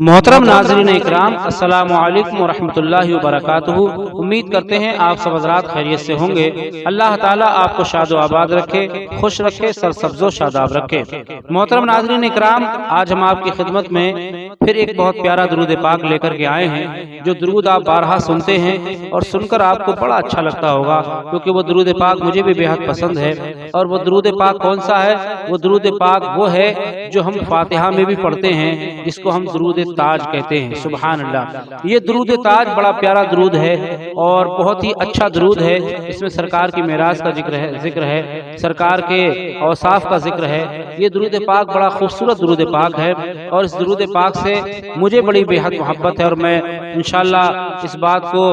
محترم ناظرین اکرام، السلام علیکم ورحمۃ اللہ وبرکاتہ۔ امید کرتے ہیں آپ سب حضرات خیریت سے ہوں گے۔ اللہ تعالیٰ آپ کو شاد و آباد رکھے، خوش رکھے، سرسبز و شاداب رکھے۔ محترم ناظرین اکرام، آج ہم آپ کی خدمت میں پھر ایک بہت پیارا درود پاک لے کر کے آئے ہیں، جو درود آپ بارہا سنتے ہیں اور سن کر آپ کو بڑا اچھا لگتا ہوگا، کیونکہ وہ درود پاک مجھے بھی بے حد پسند ہے۔ اور وہ درود پاک کون سا ہے؟ وہ درود پاک وہ ہے جو ہم فاتحہ میں بھی پڑھتے ہیں، جس کو ہم درود تاج کہتے ہیں۔ سبحان اللہ، یہ درود تاج بڑا پیارا درود ہے اور بہت ہی اچھا درود ہے۔ اس میں سرکار کی معراج کا ذکر ہے، سرکار کے اوصاف کا ذکر ہے۔ یہ درود پاک بڑا خوبصورت درود پاک ہے اور اس درود پاک سے مجھے بڑی بے حد محبت ہے، اور میں انشاءاللہ اس بات کو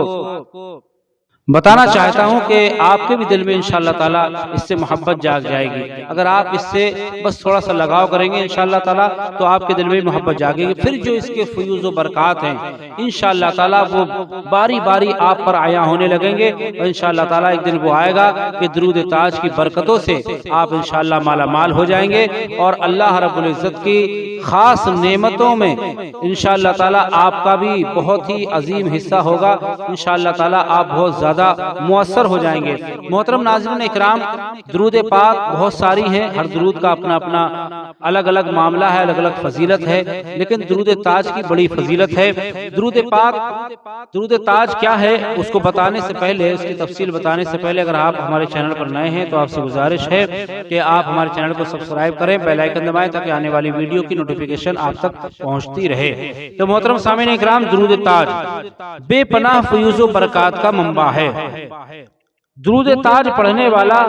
بتانا چاہتا ہوں کہ آپ کے بھی دل میں انشاءاللہ تعالیٰ اس سے محبت جاگ جائے گی۔ اگر آپ اس سے بس تھوڑا سا لگاؤ کریں گے انشاءاللہ تعالیٰ تو آپ کے دل میں محبت جاگے گی۔ پھر جو اس کے فیوز و برکات ہیں انشاءاللہ تعالیٰ وہ باری باری آپ پر عیاں ہونے لگیں گے، اور انشاءاللہ تعالیٰ ایک دن وہ آئے گا کہ درود تاج کی برکتوں سے آپ انشاءاللہ مالا مال ہو جائیں گے، اور اللہ رب العزت کی خاص نعمتوں میں انشاءاللہ تعالیٰ آپ کا بھی بہت ہی عظیم حصہ ہوگا۔ انشاءاللہ تعالیٰ آپ بہت زیادہ مؤثر ہو جائیں گے۔ محترم ناظرین اکرام، درود پاک بہت ساری ہیں، ہر درود کا اپنا اپنا الگ الگ معاملہ ہے، الگ الگ فضیلت ہے، لیکن درود تاج کی بڑی فضیلت ہے۔ درود پاک، درود تاج کیا ہے اس کو بتانے سے پہلے، اس کی تفصیل بتانے سے پہلے، اگر آپ ہمارے چینل پر نئے ہیں تو آپ سے گزارش ہے کہ آپ ہمارے چینل کو سبسکرائب کریں، بیل آئیکن دبائیں تاکہ آنے والی ویڈیو کی نوٹیفیکیشن آپ تک پہنچتی رہے۔ تو محترم سامعین اکرام، درود تاج بے پناہ فیوز و برکات کا منبع ہے۔ درود تاج پڑھنے والا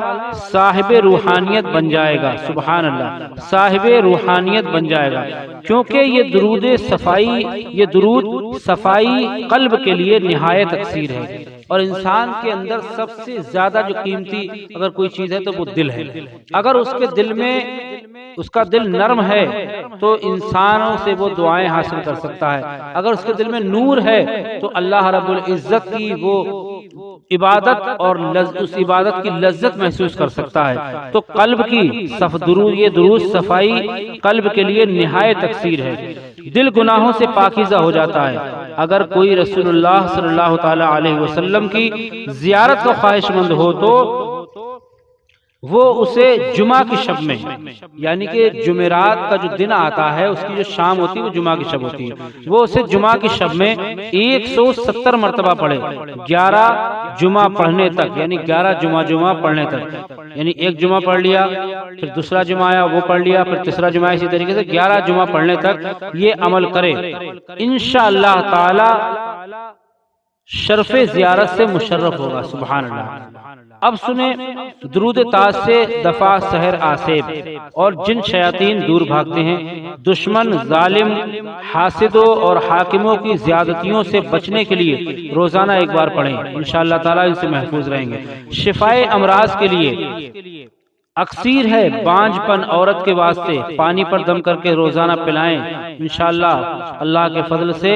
صاحب روحانیت بن جائے گا۔ سبحان اللہ، صاحب روحانیت بن جائے گا، کیونکہ یہ درود صفائی قلب کے لیے نہایت تکثیر ہے، اور انسان کے اندر سب سے زیادہ جو قیمتی اگر کوئی چیز ہے تو وہ دل ہے۔ اگر اس کے دل میں اس کا دل نرم ہے تو انسانوں سے وہ دعائیں حاصل کر سکتا ہے۔ اگر اس کے دل میں نور ہے تو اللہ رب العزت کی وہ عبادت اور اس عبادت کی لذت محسوس کر سکتا ہے۔ تو قلب کی یہ درود صفائی قلب کے لیے نہایت تکثیر ہے، دل گناہوں سے پاکیزہ ہو جاتا ہے۔ اگر کوئی رسول اللہ صلی اللہ تعالی علیہ وسلم کی زیارت کا خواہش مند ہو تو وہ اسے جمعہ کی شب میں، یعنی کہ جمعرات کا جو دن آتا ہے اس کی جو شام ہوتی ہے وہ جمعہ کی شب ہوتی ہے، وہ اسے جمعہ کی شب میں 170 مرتبہ پڑھے، 11 جمعہ پڑھنے تک، یعنی 11 جمعہ پڑھنے تک، یعنی ایک جمعہ پڑھ لیا، پھر دوسرا جمعہ آیا وہ پڑھ لیا، پھر تیسرا جمعہ، اسی طریقے سے 11 جمعہ پڑھنے تک یہ عمل کرے، انشاءاللہ تعالی شرف زیارت سے مشرف ہوگا۔ سبحان اللہ۔ اب سنیں، درود تاج سے دفع سحر آسیب اور جن شیاطین دور بھاگتے ہیں، دشمن، ظالم، حاسدوں اور حاکموں کی زیادتیوں سے بچنے کے لیے روزانہ ایک بار پڑھیں، انشاءاللہ تعالیٰ ان سے محفوظ رہیں گے۔ شفائے امراض کے لیے اکثیر ہے، بانجھ پن عورت کے واسطے پانی پر دم کر کے روزانہ پلائیں، انشاءاللہ اللہ کے فضل سے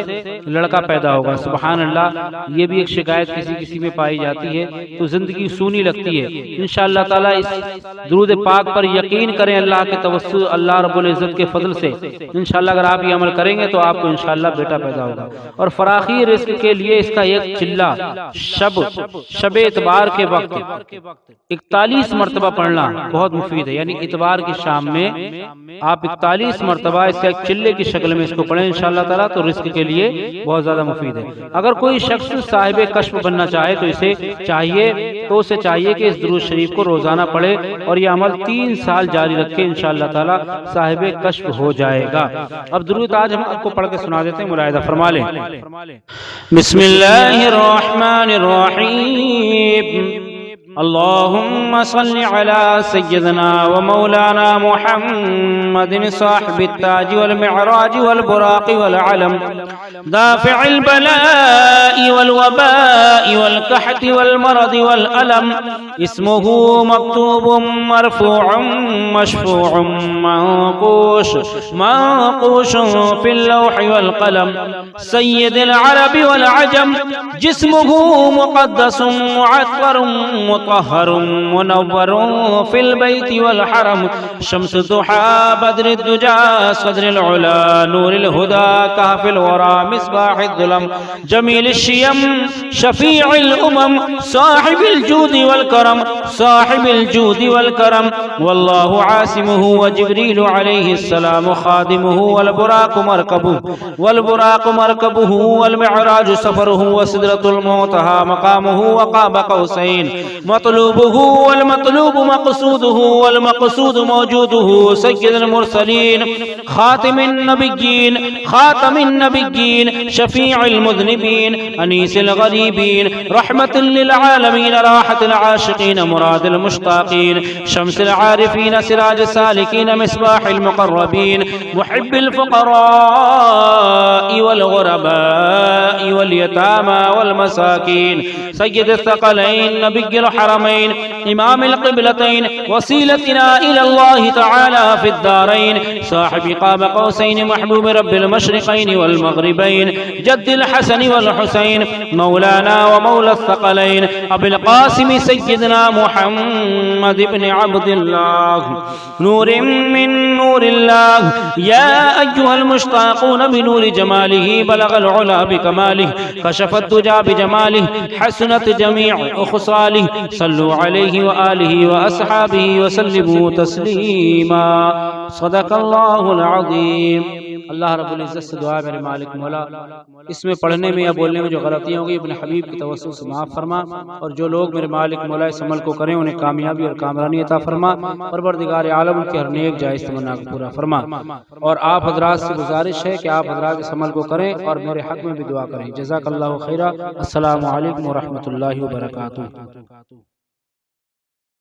لڑکا پیدا ہوگا۔ سبحان اللہ۔ یہ بھی ایک شکایت کسی میں پائی جاتی ہے تو زندگی سونی لگتی ہے، انشاءاللہ تعالیٰ اس درود پاک پر یقین کریں، اللہ کے توسل، اللہ رب العزت کے فضل سے انشاءاللہ اگر آپ یہ عمل کریں گے تو آپ کو انشاءاللہ بیٹا پیدا ہوگا۔ اور فراخی رزق کے لیے اس کا ایک چلہ شب اتوار کے وقت 41 مرتبہ پڑھنا بہت مفید ہے، یعنی اتوار کی شام میں آپ 41 مرتبہ اس کا ایک چلے کی شکل میں اس کو پڑھیں انشاءاللہ تعالیٰ، تو رزق کے لیے بہت زیادہ مفید ہے۔ اگر کوئی شخص صاحب کشف بننا چاہے تو اسے چاہیے کہ اس درود شریف کو روزانہ پڑھے اور یہ عمل 3 سال جاری رکھے، انشاءاللہ تعالیٰ صاحب کشف ہو جائے گا۔ اب درود آج ہم آپ کو پڑھ کے سنا دیتے ہیں، ملاحظہ فرما لیں۔ بسم اللہ الرحمن الرحیم، اللهم صل على سيدنا ومولانا محمد صاحب التاج والمعراج والبراق والعلم، دافع البلاء والوباء والقحط والمرض والألم، اسمه مكتوب مرفوع مشفوع منقوش في اللوح والقلم، سيد العرب والعجم، جسمه مقدس معطر مطهر منور في البيت والحرم شمس الضحى بدر الدجى صدر العلا نور الهدى كهف الورى مصباح الظلم جميل الشيم شفيع الأمم صاحب الجود والكرم صاحب الجود والكرم والله عاصمه وجبريل عليه السلام خادمه والبراق مركبه والمعراج سفره وسدرة المنتهى مقامه وقاب قوسين مطلوبه والمطلوب مقصوده والمقصود موجوده سيد المرسلين خاتم النبيين شفيع المذنبين أنيس الغريبين رحمة للعالمين راحة العاشقين مراد المشتاقين شمس العارفين سراج السالكين مصباح المقربين محب الفقراء والغرباء واليتامى والمساكين سيد الثقلين نبي الحرمين إمام القبلتين وسيلتنا إلى الله تعالى في الدارين صاحب قاب قوسين محبوب رب المشرقين والمغربين جد الحسن والحسين مولانا ومولى الثقلين أبي القاسم سيدنا محمد بن عبد الله نور من نور الله يا أيها المشتاقون بنور جماله بلغ العلا بكماله كشف الدجى بجماله حسنت جميع خصاله صلوا عليه وآله وأصحابه وسلموا تسليما صدق اللہ العظیم۔ اللہ رب العزت سے دعا میرے مالک مولا اس میں پڑھنے میں یا بولنے میں جو غلطیاں ہوں گی اپنے حبیب کی توسط سے معاف فرما، اور جو لوگ میرے مالک مولا اس عمل کو کریں انہیں کامیابی اور کامرانی عطا فرما، پروردگار عالم کے ہر نیک جائز تمنا کو پورا فرما۔ اور آپ حضرات سے گزارش ہے کہ آپ حضرات اس عمل کو کریں اور میرے حق میں بھی دعا کریں۔ جزاک اللہ خیرہ۔ السلام علیکم ورحمۃ اللہ وبرکاتہ۔